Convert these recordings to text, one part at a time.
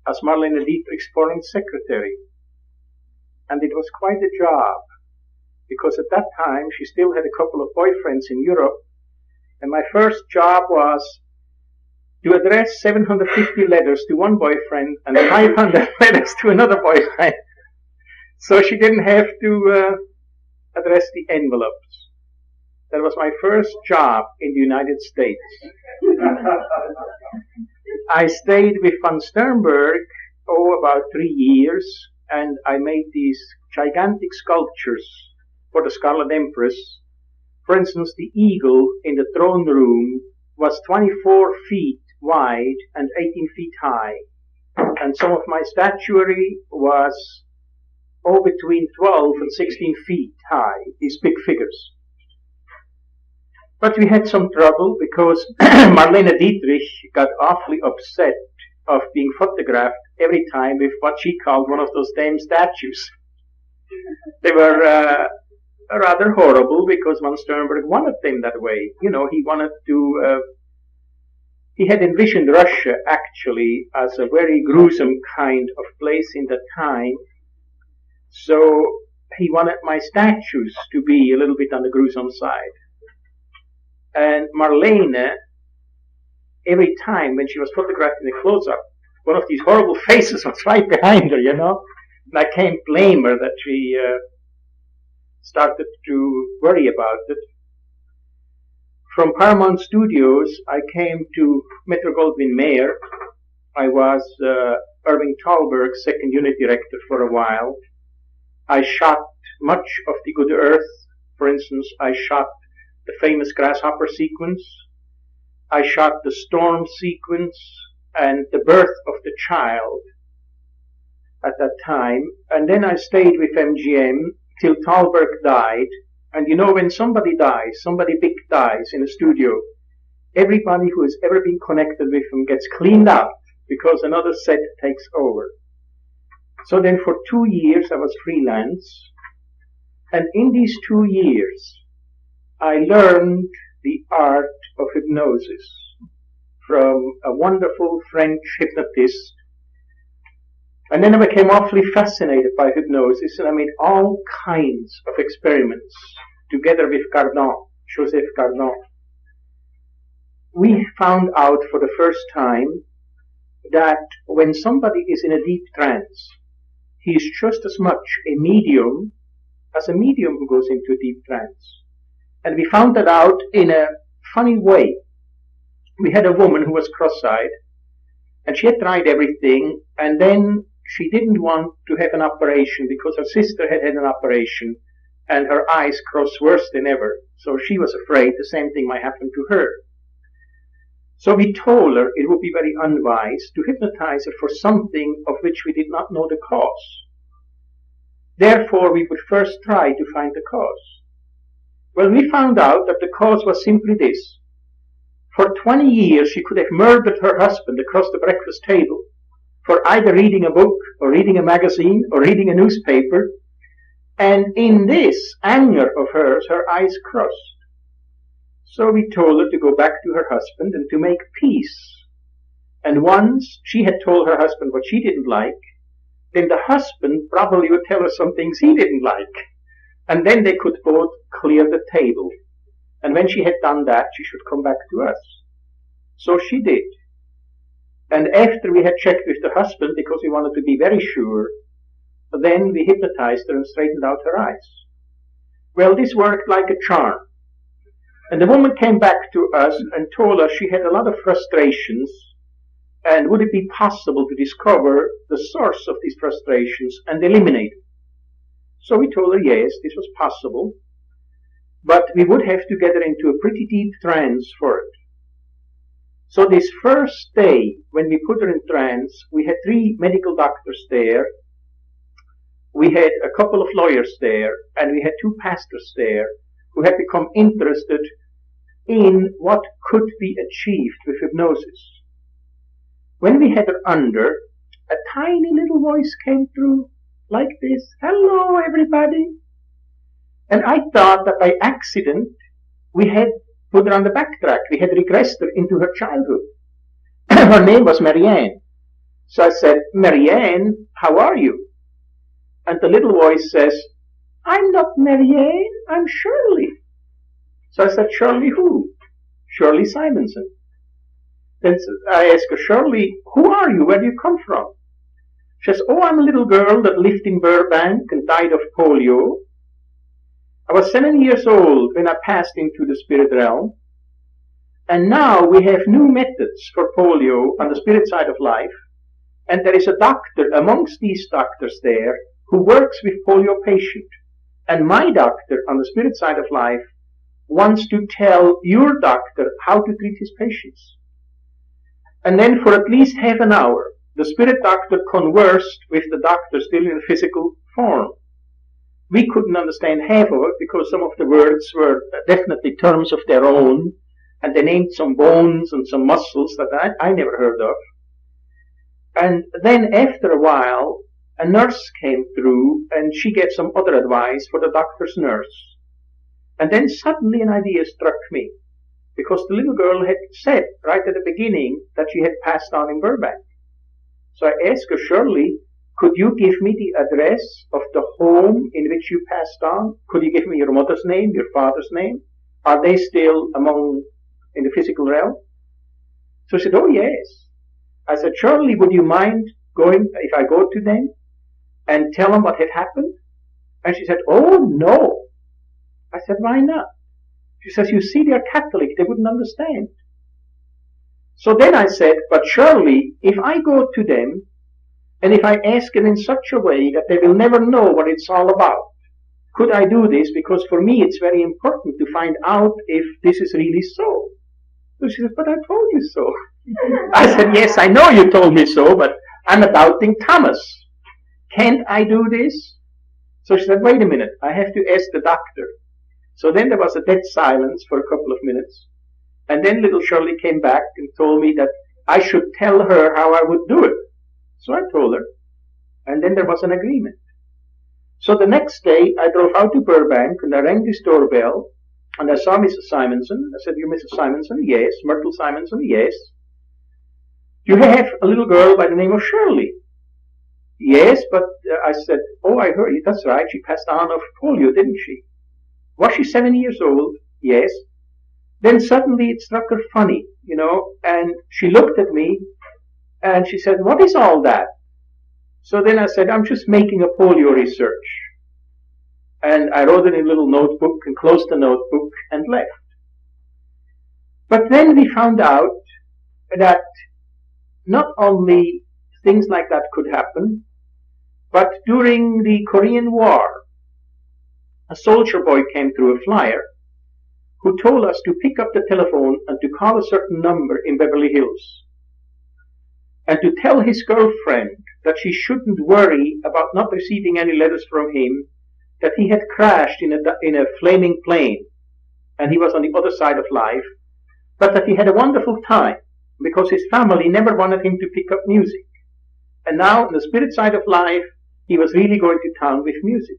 as Marlene Dietrich's foreign secretary. And it was quite a job, because at that time she still had a couple of boyfriends in Europe, and my first job was to address 750 letters to one boyfriend and 500 letters to another boyfriend. So she didn't have to address the envelopes. That was my first job in the United States. I stayed with von Sternberg, about 3 years, and I made these gigantic sculptures for the Scarlet Empress. For instance, the eagle in the throne room was 24 feet wide and 18 feet high. And some of my statuary was between 12 and 16 feet high, these big figures. But we had some trouble because Marlene Dietrich got awfully upset of being photographed every time with what she called one of those damn statues. They were rather horrible because von Sternberg wanted them that way. You know, he wanted to, he had envisioned Russia actually as a very gruesome kind of place in that time. So he wanted my statues to be a little bit on the gruesome side. And Marlene, every time when she was photographed in a close-up, one of these horrible faces was right behind her, you know. And I can't blame her that she started to worry about it. From Paramount Studios, I came to Metro-Goldwyn-Mayer. I was Irving Thalberg's second unit director for a while. I shot much of the Good Earth. For instance, I shot the famous grasshopper sequence. I shot the storm sequence and the birth of the child at that time. And then I stayed with MGM till Thalberg died. And you know, when somebody dies, somebody big dies in a studio, everybody who has ever been connected with him gets cleaned out because another set takes over. So then for 2 years I was freelance. And in these 2 years, I learned the art of hypnosis from a wonderful French hypnotist. And then I became awfully fascinated by hypnosis, and I made all kinds of experiments together with Cardin, Joseph Cardin. We found out for the first time that when somebody is in a deep trance, he is just as much a medium as a medium who goes into a deep trance. And we found that out in a funny way. We had a woman who was cross-eyed, and she had tried everything, and then she didn't want to have an operation because her sister had had an operation, and her eyes crossed worse than ever. So she was afraid the same thing might happen to her. So we told her it would be very unwise to hypnotize her for something of which we did not know the cause. Therefore, we would first try to find the cause. Well, we found out that the cause was simply this. For 20 years, she could have murdered her husband across the breakfast table for either reading a book or reading a magazine or reading a newspaper. And in this anger of hers, her eyes crossed. So we told her to go back to her husband and to make peace. And once she had told her husband what she didn't like, then the husband probably would tell her some things he didn't like. And then they could both clear the table. And when she had done that, she should come back to us. So she did. And after we had checked with the husband, because we wanted to be very sure, then we hypnotized her and straightened out her eyes. Well, this worked like a charm. And the woman came back to us and told us she had a lot of frustrations, and would it be possible to discover the source of these frustrations and eliminate them? So we told her yes, this was possible, but we would have to get her into a pretty deep trance for it. So this first day, when we put her in trance, we had 3 medical doctors there, we had a couple of lawyers there, and we had 2 pastors there who had become interested in what could be achieved with hypnosis. When we had her under, a tiny little voice came through like this, "Hello, everybody." And I thought that by accident we had put her on the backtrack. We had regressed her into her childhood. Her name was Marianne. So I said, Marianne, how are you? And the little voice says, I'm not Marianne, I'm Shirley. So I said, Shirley who? Shirley Simonson. Then I asked her, Shirley, who are you? Where do you come from? She says, oh, I'm a little girl that lived in Burbank and died of polio. I was 7 years old when I passed into the spirit realm. And now we have new methods for polio on the spirit side of life. And there is a doctor amongst these doctors there who works with polio patient. And my doctor on the spirit side of life wants to tell your doctor how to treat his patients. And then for at least half an hour, the spirit doctor conversed with the doctor still in physical form. We couldn't understand half of it because some of the words were definitely terms of their own, and they named some bones and some muscles that I never heard of. And then after a while, a nurse came through and she gave some other advice for the doctor's nurse. And then suddenly an idea struck me, because the little girl had said right at the beginning that she had passed on in Burbank. So I asked her, Shirley, could you give me the address of the home in which you passed on? Could you give me your mother's name, your father's name? Are they still in the physical realm? So she said, oh yes. I said, Shirley, would you mind going, if I go to them and tell them what had happened? And she said, oh no. I said, why not? She says, you see, they're Catholic, they wouldn't understand. So then I said, but Shirley, if I go to them, and if I ask it in such a way that they will never know what it's all about, could I do this? Because for me it's very important to find out if this is really so. So she said, but I told you so. I said, yes, I know you told me so, but I'm a doubting Thomas. Can't I do this? So she said, wait a minute, I have to ask the doctor. So then there was a dead silence for a couple of minutes. And then little Shirley came back and told me that I should tell her how I would do it. So I told her. And then there was an agreement. So the next day I drove out to Burbank and I rang this doorbell and I saw Mrs. Simonson. I said, you're Mrs. Simonson? Yes. Myrtle Simonson? Yes. You have a little girl by the name of Shirley? Yes, but I said, oh, I heard you. That's right. She passed on of polio, didn't she? Was she 7 years old? Yes. Then suddenly it struck her funny, and she looked at me and she said, what is all that? So then I said, I'm just making a polio research. And I wrote it in a little notebook and closed the notebook and left. But then we found out that not only things like that could happen, but during the Korean War, a soldier boy came through a flyer who told us to pick up the telephone and to call a certain number in Beverly Hills and to tell his girlfriend that she shouldn't worry about not receiving any letters from him, that he had crashed in a flaming plane and he was on the other side of life, but that he had a wonderful time because his family never wanted him to pick up music. And now on the spirit side of life, he was really going to town with music.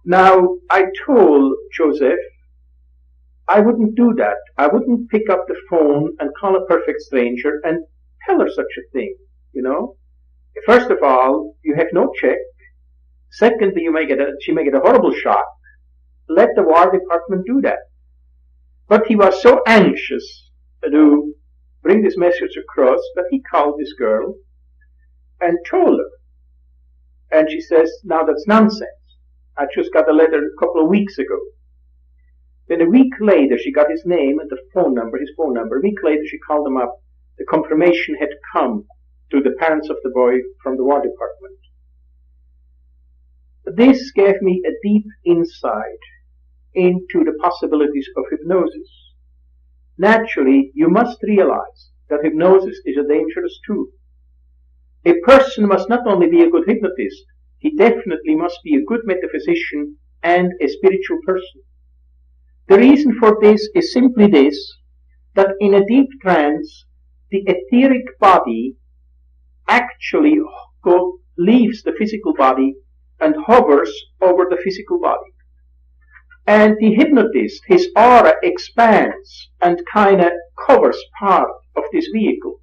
Now, I told Joseph, I wouldn't do that. I wouldn't pick up the phone and call a perfect stranger and tell her such a thing, First of all, you have no check. Secondly, she may get a horrible shock. Let the War Department do that. But he was so anxious to bring this message across that he called this girl and told her. And she says, now that's nonsense. I just got a letter a couple of weeks ago. Then a week later, she got his name and his phone number. A week later, she called him up. The confirmation had come to the parents of the boy from the War Department. This gave me a deep insight into the possibilities of hypnosis. Naturally, you must realize that hypnosis is a dangerous tool. A person must not only be a good hypnotist, he definitely must be a good metaphysician and a spiritual person. The reason for this is simply this, that in a deep trance, the etheric body actually leaves the physical body and hovers over the physical body. And the hypnotist, his aura expands and kind of covers part of this vehicle.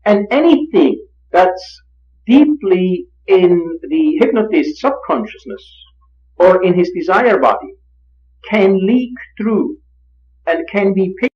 And anything that's deeply in the hypnotist's subconsciousness or in his desire body can leak through and can be picked